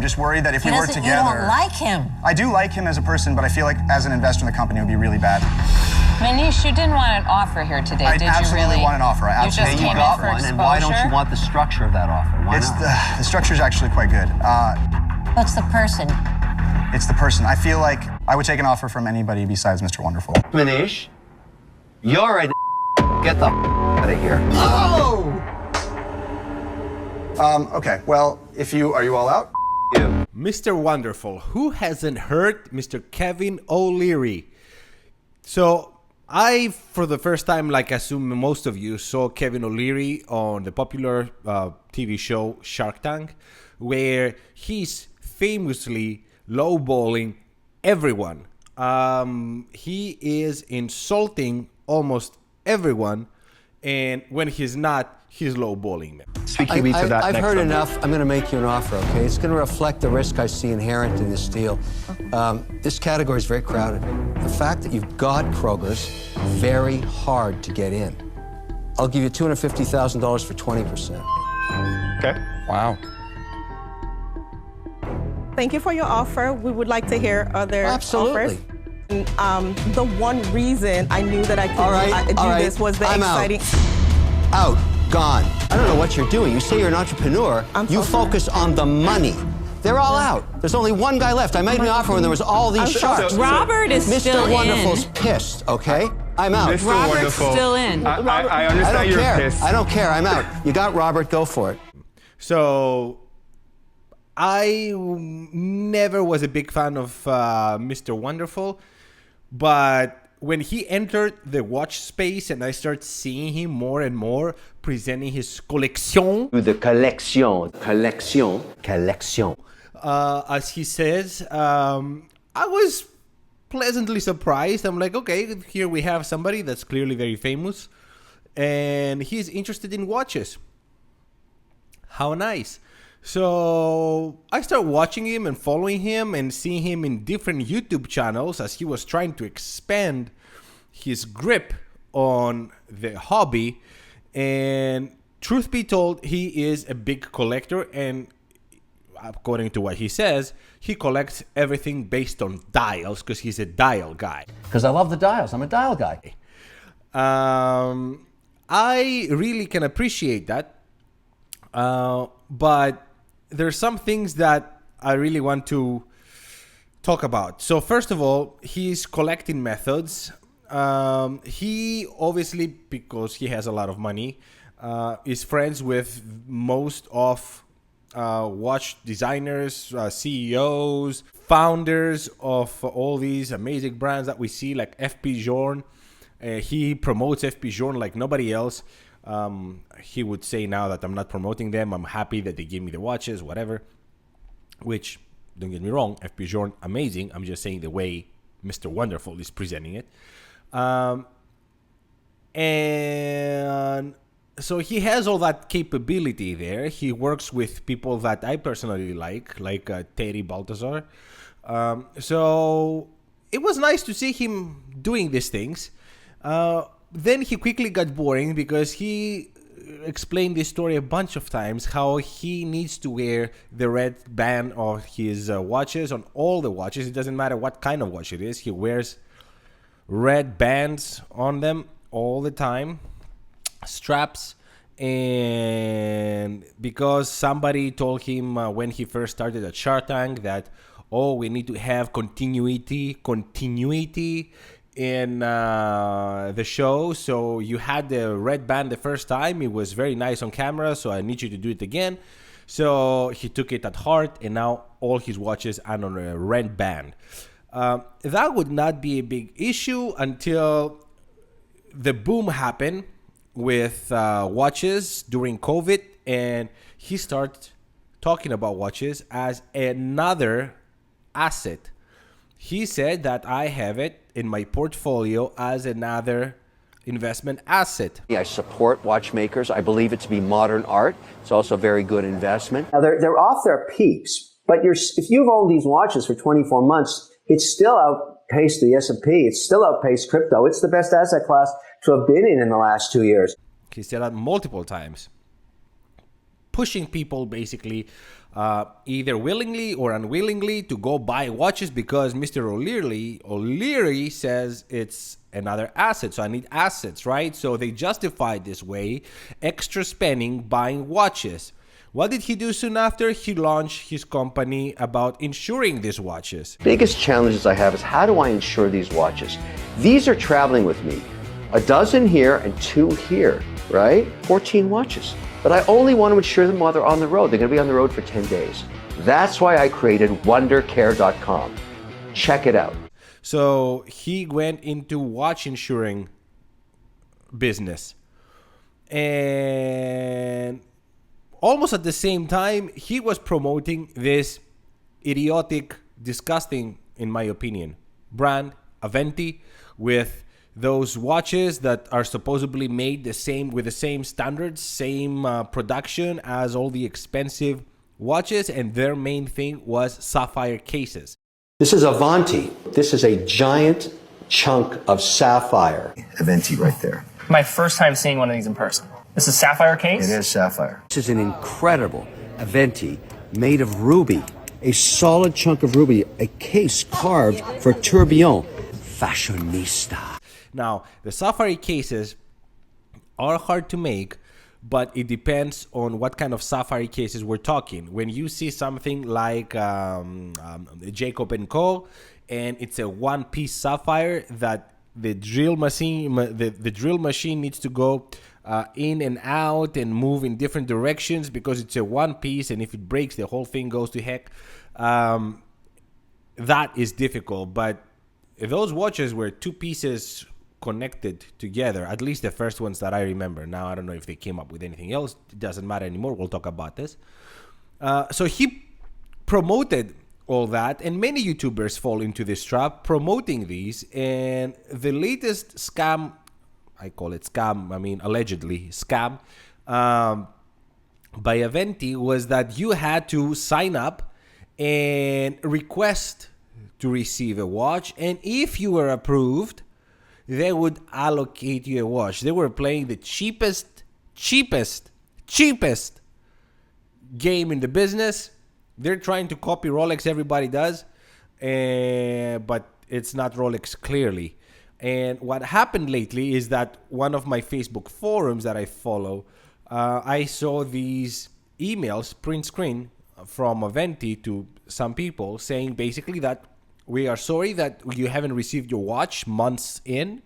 I'm just worried that if we work together... You don't like him. I do like him as a person, but I feel like as an investor in the company, it would be really bad. Manish, you didn't want an offer here today, did you really? I absolutely want an offer. I absolutely you just came in for exposure? And why don't you want the structure of that offer? Why not? The structure is actually quite good. What's the person? It's the person. I feel like I would take an offer from anybody besides Mr. Wonderful. Manish, you're a get the out of here. Oh! Okay, well, are you all out? You. Mr. Wonderful. Who hasn't heard Mr. Kevin O'Leary? So I, for the first time, like I assume most of you, saw Kevin O'Leary on the popular TV show Shark Tank, where he's famously lowballing everyone. He is insulting almost everyone, and when he's not, he's lowballing them. Speaking me to that I've heard enough. I'm going to make you an offer, okay? It's going to reflect the risk I see inherent in this deal. This category is very crowded. The fact that you've got Kroger's, very hard to get in. I'll give you $250,000 for 20%. Okay. Wow. Thank you for your offer. We would like to hear other Absolutely. offers. The one reason I knew that I could do this was the exciting... Out. Gone. I don't know what you're doing. You say you're an entrepreneur. You focus on the money. They're all out. There's only one guy left. I made an offer when there was all these sharks. Robert is still in. Mr. Wonderful's pissed, okay? I'm out. Mr. Robert's Wonderful. still in. I understand you're pissed. I don't care. I'm out. You got Robert. Go for it. So I never was a big fan of Mr. Wonderful, but when he entered the watch space and I started seeing him more and more presenting his collection. The collection. As he says, I was pleasantly surprised. I'm like, okay, here we have somebody that's clearly very famous and he's interested in watches. How nice. So I started watching him and following him and seeing him in different YouTube channels as he was trying to expand his grip on the hobby. And truth be told, he is a big collector, and according to what he says, he collects everything based on dials because he's a dial guy. Because I love the dials. I'm a dial guy. I really can appreciate that. But there's some things that I really want to talk about. So first of all, his collecting methods. He obviously, because he has a lot of money, is friends with most of watch designers, CEOs, founders of all these amazing brands that we see, like FP Journe. He promotes FP Journe like nobody else. He would say now that I'm not promoting them. I'm happy that they give me the watches, whatever. Which, don't get me wrong, FP Journe, amazing. I'm just saying the way Mr. Wonderful is presenting it. And so he has all that capability there. He works with people that I personally like Terry Baldassarre. So it was nice to see him doing these things. Then he quickly got boring because he explained this story a bunch of times, how he needs to wear the red band of his watches on all the watches. It doesn't matter what kind of watch it is. He wears red bands on them all the time, straps. And because somebody told him when he first started at Shark Tank that, we need to have continuity in the show. So you had the red band the first time. It was very nice on camera, so I need you to do it again. So he took it at heart, and now all his watches are on a red band. That would not be a big issue until the boom happened with watches during COVID, and he started talking about watches as another asset. He said that I have it in my portfolio as another investment asset. I support watchmakers. I believe it to be modern art. It's also a very good investment. Now, they're off their peaks, but if you've owned these watches for 24 months, it's still outpaced the S&P. It's still outpaced crypto. It's the best asset class to have been in the last 2 years. He said that multiple times, pushing people basically either willingly or unwillingly to go buy watches because Mr. O'Leary says it's another asset. So I need assets, right? So they justified this way, extra spending buying watches. What did he do soon after? He launched his company about insuring these watches. Biggest challenges I have is how do I insure these watches? These are traveling with me. A dozen here and 2 here, right? 14 watches. But I only want to insure them while they're on the road. They're going to be on the road for 10 days. That's why I created wondercare.com. Check it out. So he went into watch insuring business. And almost at the same time, he was promoting this idiotic, disgusting, in my opinion, brand, Aventi, with those watches that are supposedly made the same with the same standards, same production as all the expensive watches, and their main thing was sapphire cases. This is Aventi. This is a giant chunk of sapphire. Aventi right there. My first time seeing one of these in person. This is sapphire case? It is sapphire. This is an incredible Aventi made of ruby, a solid chunk of ruby, a case carved for tourbillon. Fashionista. Now, the sapphire cases are hard to make, but it depends on what kind of sapphire cases we're talking. When you see something like Jacob & Co., and it's a one-piece sapphire that the drill machine, the drill machine needs to go in and out and move in different directions because it's a one piece, and if it breaks, the whole thing goes to heck. That is difficult, but those watches were 2 pieces connected together, at least the first ones that I remember. Now, I don't know if they came up with anything else. It doesn't matter anymore. We'll talk about this. So he promoted all that, and many YouTubers fall into this trap, promoting these. And the latest scam, I call it scam, I mean allegedly scam, by Aventi, was that you had to sign up and request to receive a watch, and if you were approved, they would allocate you a watch. They were playing the cheapest game in the business. They're trying to copy Rolex, everybody does, but it's not Rolex clearly. And what happened lately is that one of my Facebook forums that I follow, I saw these emails, print screen, from Aventi to some people saying basically that we are sorry that you haven't received your watch months in,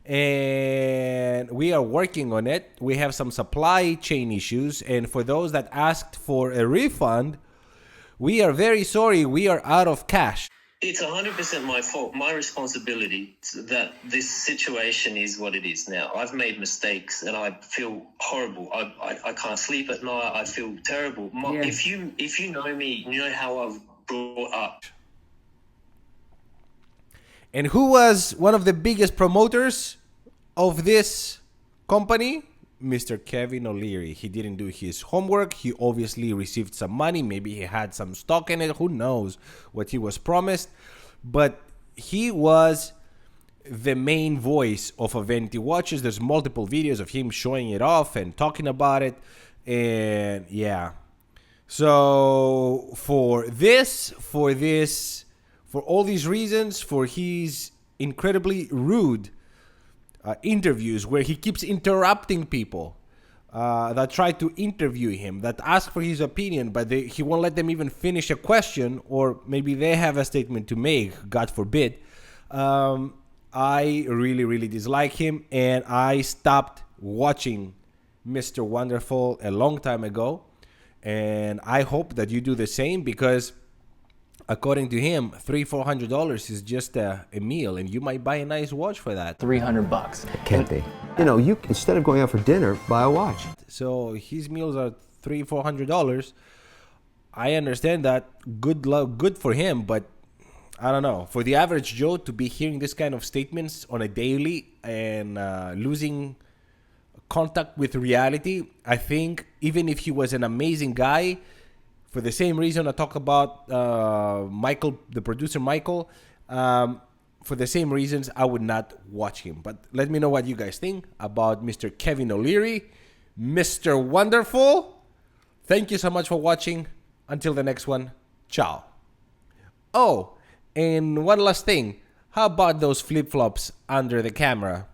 and we are working on it. We have some supply chain issues, and for those that asked for a refund, we are very sorry, we are out of cash. It's 100% my fault, my responsibility that this situation is what it is now. I've made mistakes and I feel horrible. I can't sleep at night. I feel terrible. If you know me, you know how I've brought up. And who was one of the biggest promoters of this company? Mr. Kevin O'Leary. He didn't do his homework. He obviously received some money. Maybe he had some stock in it. Who knows what he was promised. But he was the main voice of Aventi watches. There's multiple videos of him showing it off and talking about it. And yeah. So for all these reasons, for his incredibly rude interviews where he keeps interrupting people that try to interview him, that ask for his opinion, but he won't let them even finish a question, or maybe they have a statement to make, God forbid. I really, really dislike him, and I stopped watching Mr. Wonderful a long time ago, and I hope that you do the same, because according to him, $300-400 is just a meal, and you might buy a nice watch for that. $300. It can't be. You know, you instead of going out for dinner, buy a watch. So his meals are $300-400. I understand that. Good for him, but I don't know. For the average Joe to be hearing this kind of statements on a daily and losing contact with reality, I think even if he was an amazing guy, for the same reason I talk about Michael, the producer Michael, for the same reasons I would not watch him. But let me know what you guys think about Mr. Kevin O'Leary, Mr. Wonderful. Thank you so much for watching. Until the next one, ciao. Oh, and one last thing. How about those flip-flops under the camera?